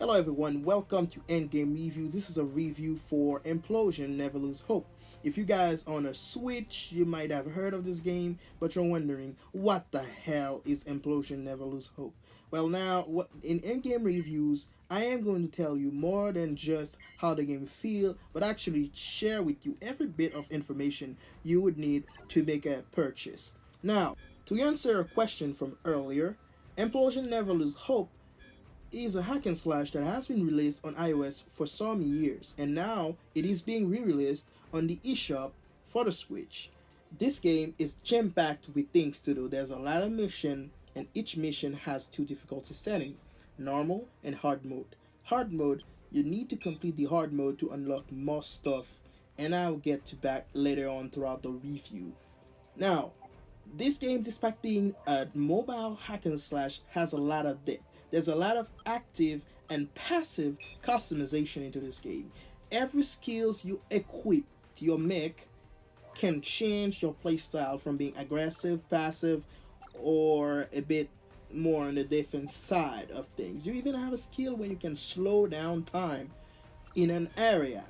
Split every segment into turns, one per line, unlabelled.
Hello everyone, welcome to Endgame Review. This is a review for Implosion Never Lose Hope. If you guys on a Switch, you might have heard of this game, but you're wondering, what the hell is Implosion Never Lose Hope? Well now, in Endgame Reviews, I am going to tell you more than just how the game feels, but actually share with you every bit of information you would need to make a purchase. Now, to answer a question from earlier, Implosion Never Lose Hope is a hack and slash that has been released on iOS for some years, and now it is being re-released on the eShop for the Switch. This game is jam-packed with things to do. There's a lot of mission, and each mission has two difficulty settings: normal and hard mode. Hard mode, you need to complete the hard mode to unlock more stuff, and I'll get to that later on throughout the review. Now, this game, despite being a mobile hack and slash, has a lot of depth. There's a lot of active and passive customization into this game. Every skills you equip to your mech can change your playstyle from being aggressive, passive, or a bit more on the defense side of things. You even have a skill where you can slow down time in an area.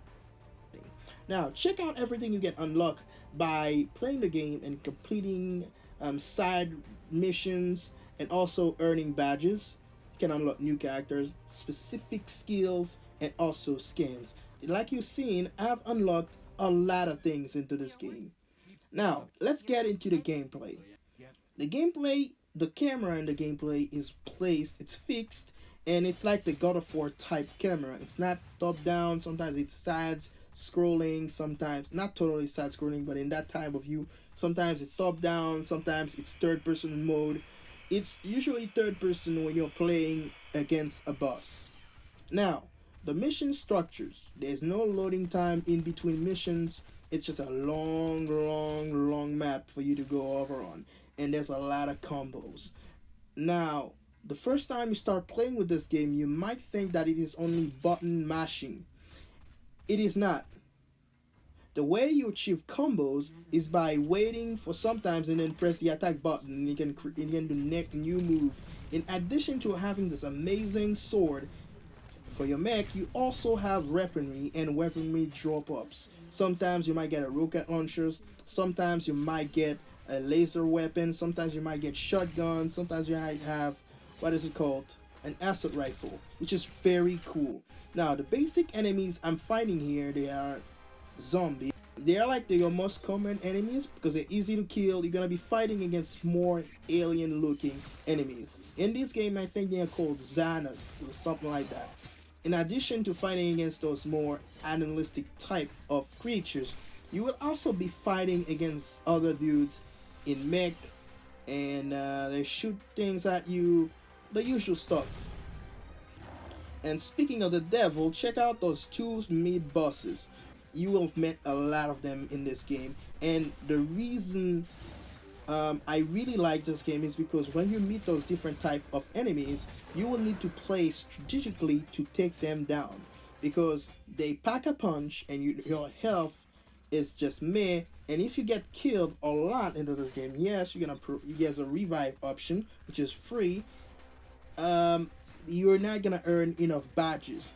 Now, check out everything you can unlock by playing the game and completing side missions and also earning badges. You can unlock new characters, specific skills, and also skins. Like you've seen, I've unlocked a lot of things into this game. Now, let's get into the gameplay. The gameplay, the camera in the gameplay is placed, it's fixed, and it's like the God of War type camera. It's not top down, sometimes it's sides scrolling, sometimes not totally side scrolling, but in that type of view, sometimes it's top down, sometimes it's third person mode. It's usually third person when you're playing against a boss. Now, the mission structures, there's no loading time in between missions. It's just a long map for you to go over on, and there's a lot of combos. Now, the first time you start playing with this game, you might think that it is only button mashing. It is not. The way you achieve combos is by waiting for sometimes and then press the attack button, and you can do next new move. In addition to having this amazing sword for your mech, you also have weaponry and weaponry drop ups. Sometimes you might get a rocket launchers, sometimes you might get a laser weapon, sometimes you might get shotgun, sometimes you might have, what is it called, an assault rifle, which is very cool. Now, the basic enemies I'm fighting here, they are zombies. They are like your most common enemies because they're easy to kill. You're gonna be fighting against more alien looking enemies. In this game, I think they are called Xanas or something like that. In addition to fighting against those more animalistic type of creatures, you will also be fighting against other dudes in mech, and they shoot things at you, the usual stuff. And speaking of the devil, check out those two mid bosses. You will have met a lot of them in this game, and the reason I really like this game is because when you meet those different type of enemies, you will need to play strategically to take them down, because they pack a punch and your health is just meh. And if you get killed a lot into this game, yes, there's a revive option which is free. You're not gonna earn enough badges.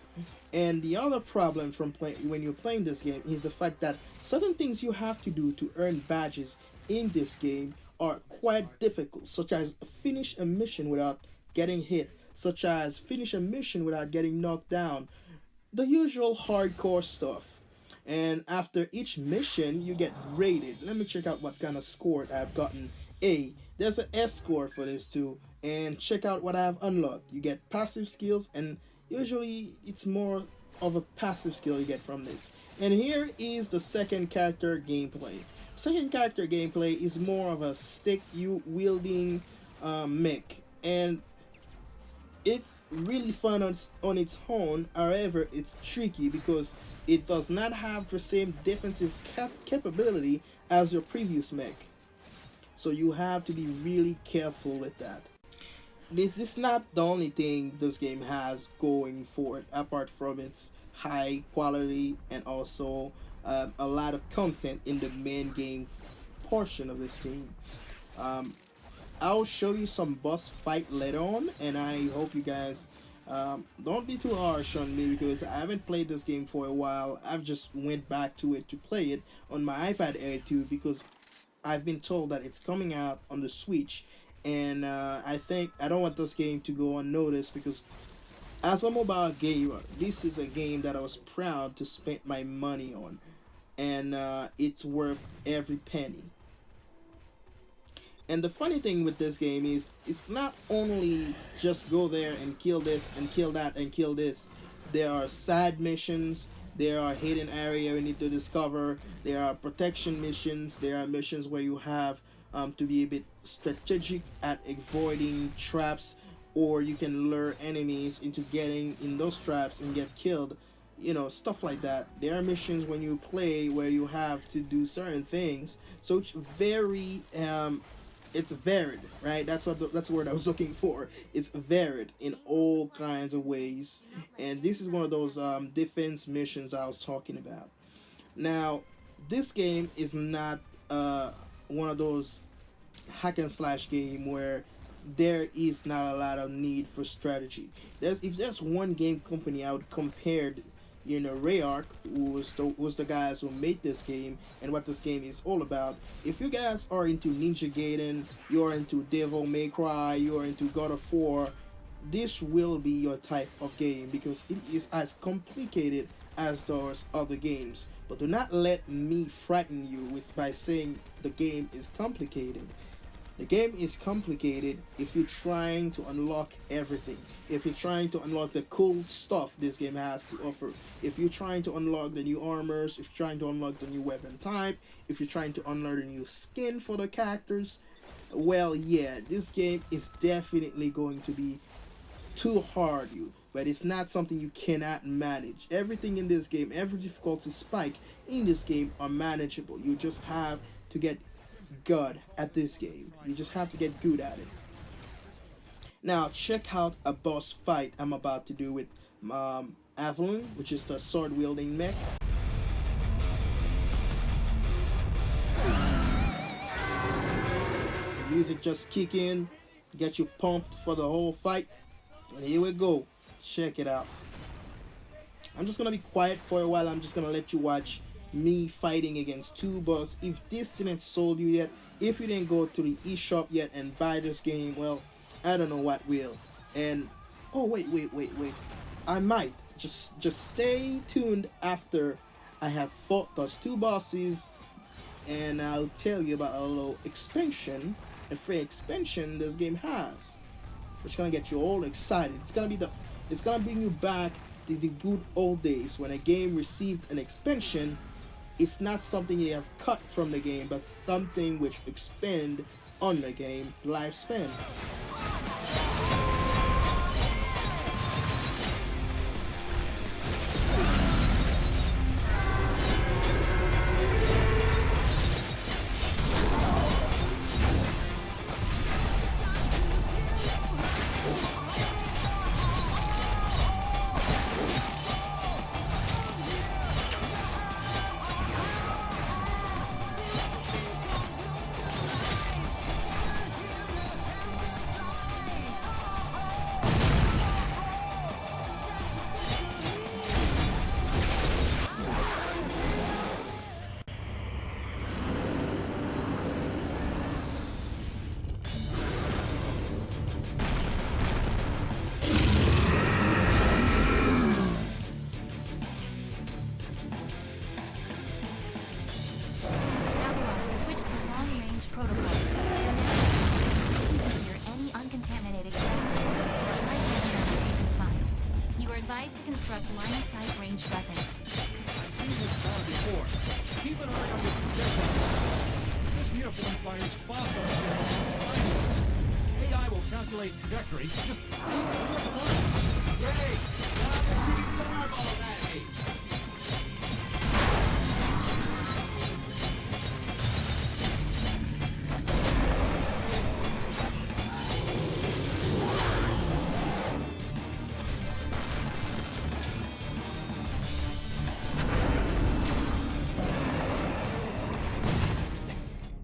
And the other problem from when you're playing this game is the fact that certain things you have to do to earn badges in this game are quite difficult, such as finish a mission without getting hit, such as finish a mission without getting knocked down, the usual hardcore stuff. And after each mission, you get rated. Let me check out what kind of score I've gotten. There's an S score for this too. And check out what I've unlocked. You get passive skills, and usually it's more of a passive skill you get from this. And here is the second character gameplay. Second character gameplay is more of a stick you wielding mech, and it's really fun on its own. However, it's tricky because it does not have the same defensive capability as your previous mech, so you have to be really careful with that. This is not the only thing this game has going for it, apart from its high quality and also a lot of content in the main game portion of this game. I'll show you some boss fight later on, and I hope you guys Don't be too harsh on me because I haven't played this game for a while. I've just went back to it to play it on my iPad Air 2 because I've been told that it's coming out on the Switch, and I think I don't want this game to go unnoticed because as a mobile gamer, this is a game that I was proud to spend my money on, and it's worth every penny. And the funny thing with this game is it's not only just go there and kill this and kill that and kill this. There are side missions, there are hidden area you need to discover, there are protection missions, there are missions where you have to be a bit strategic at avoiding traps, or you can lure enemies into getting in those traps and get killed. You know, stuff like that. There are missions when you play where you have to do certain things. So it's varied, right? That's the word I was looking for. It's varied in all kinds of ways, and this is one of those defense missions I was talking about. Now, this game is not one of those hack and slash game where there is not a lot of need for strategy. If there's one game company I would compare, Rayark, who was the guys who made this game and what this game is all about. If you guys are into Ninja Gaiden, you're into Devil May Cry, you're into God of War, this will be your type of game because it is as complicated as those other games. But do not let me frighten you with by saying the game is complicated. The game is complicated if you're trying to unlock everything. If you're trying to unlock the cool stuff this game has to offer. If you're trying to unlock the new armors, if you're trying to unlock the new weapon type, if you're trying to unlock the new skin for the characters, well, yeah, this game is definitely going to be too hard you, but it's not something you cannot manage. Everything in this game, every difficulty spike in this game are manageable. You just have to get good at this game. You just have to get good at it. Now check out a boss fight I'm about to do with Avalon, which is the sword wielding mech. The music just kick in, get you pumped for the whole fight, and here we go. Check it out. I'm just gonna be quiet for a while. I'm just gonna let you watch me fighting against two boss. If this didn't sold you yet, if you didn't go to the eShop yet and buy this game, well, I don't know what will. And oh wait. I might just stay tuned after I have fought those two bosses, and I'll tell you about a little expansion, a free expansion this game has. It's gonna get you all excited. It's gonna bring you back to the good old days when a game received an expansion. It's not something you have cut from the game, but something which expand on the game lifespan.
Switch to long-range protocol. Hear any uncontaminated craft or high weapons you can find. You are advised to construct line-of-sight ranged weapons.
I've seen this car before. Keep an eye on the projectiles. This uniform fires phosphones and spine moves. AI will calculate trajectory. Just stay clear of the lines.
Great! Now they're shooting fireballs at me!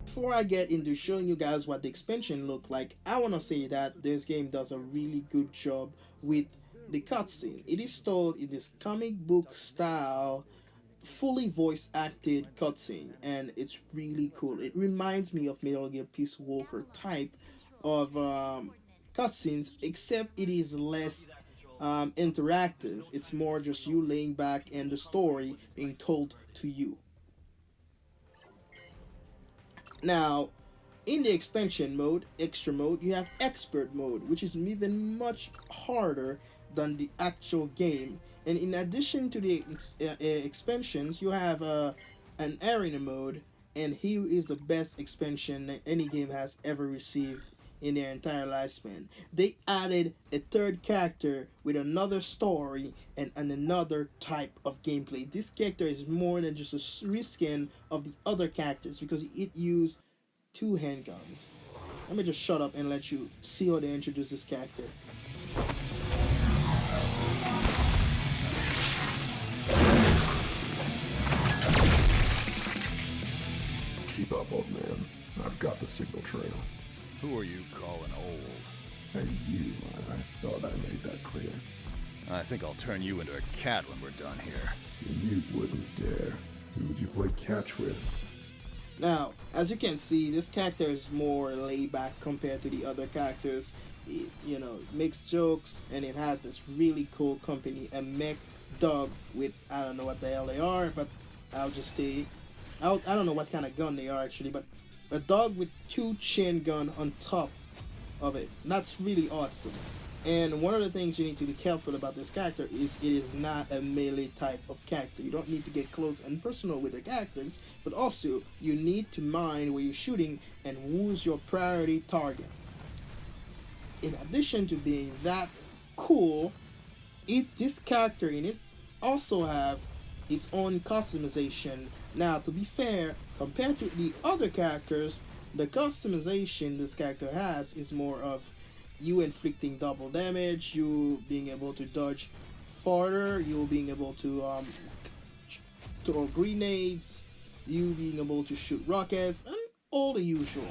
Before I get into showing you guys what the expansion looked like, I want to say that this game does a really good job with the cutscene. It is told in this comic book style, fully voice acted cutscene, and it's really cool. It reminds me of Metal Gear Peace Walker type of cutscenes, except it is less interactive. It's more just you laying back and the story being told to you. Now, in the expansion mode, extra mode, you have expert mode, which is even much harder than the actual game. And in addition to the expansions, you have an arena mode, and here is the best expansion that any game has ever received in their entire lifespan. They added a third character with another story and another type of gameplay. This character is more than just a reskin of the other characters because it used two handguns. Let me just shut up and let you see how they introduce this character.
Keep up, old man. I've got the signal trail.
Who are you calling old?
And you, I thought I made that clear.
I think I'll turn you into a cat when we're done here.
You wouldn't dare. Who would you play catch with?
Now, as you can see, this character is more laid back compared to the other characters. It, makes jokes, and it has this really cool company, a mech dog with, I don't know what the hell they are, but I'll just say, I don't know what kind of gun they are actually, but a dog with two chain gun on top of it. That's really awesome. And one of the things you need to be careful about this character is it is not a melee type of character. You don't need to get close and personal with the characters, but also you need to mind where you're shooting and who's your priority target. In addition to being that cool, this character in it also have its own customization. Now, to be fair, compared to the other characters, the customization this character has is more of you inflicting double damage, you being able to dodge farther, you being able to throw grenades, you being able to shoot rockets, and all the usual.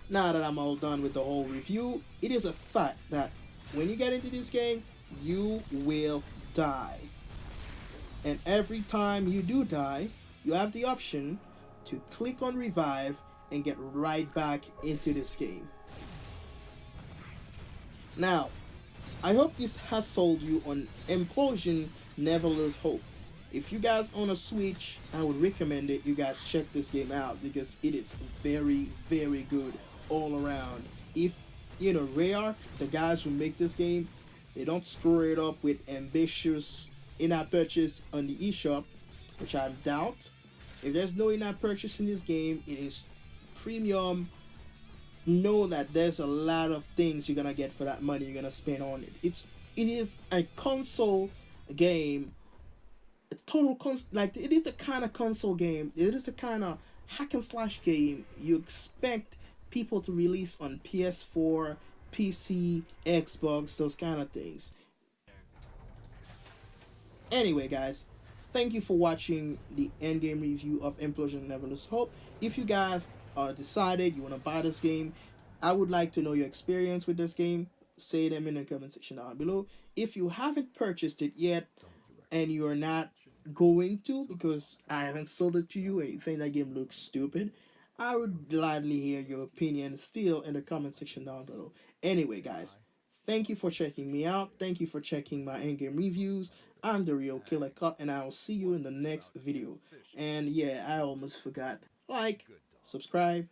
Now that I'm all done with the whole review, it is a fact that when you get into this game, you will die. And every time you do die, you have the option to click on revive and get right back into this game. Now, I hope this has sold you on Implosion Never Lose Hope. If you guys own a Switch, I would recommend it. You guys check this game out because it is very, very good all around. If Rare, the guys who make this game, they don't screw it up with ambitious in-app purchase on the eShop, which I doubt. If there's no in-app purchase in this game, it is premium. Know that there's a lot of things you're gonna get for that money you're gonna spend on it. It is a console game, a total it is the kind of console game. It is the kind of hack and slash game you expect people to release on PS4, PC, Xbox, those kind of things. Anyway, guys, thank you for watching the endgame review of Implosion Never Lose Hope. If you guys are decided you want to buy this game, I would like to know your experience with this game. Say them in the comment section down below. If you haven't purchased it yet and you're not going to because I haven't sold it to you and you think that game looks stupid, I would gladly hear your opinion still in the comment section down below. Anyway, guys, thank you for checking me out. Thank you for checking my endgame reviews. I'm the real Killer Cut, and I will see you in the next video. And yeah, I almost forgot. Like, subscribe,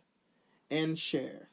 and share.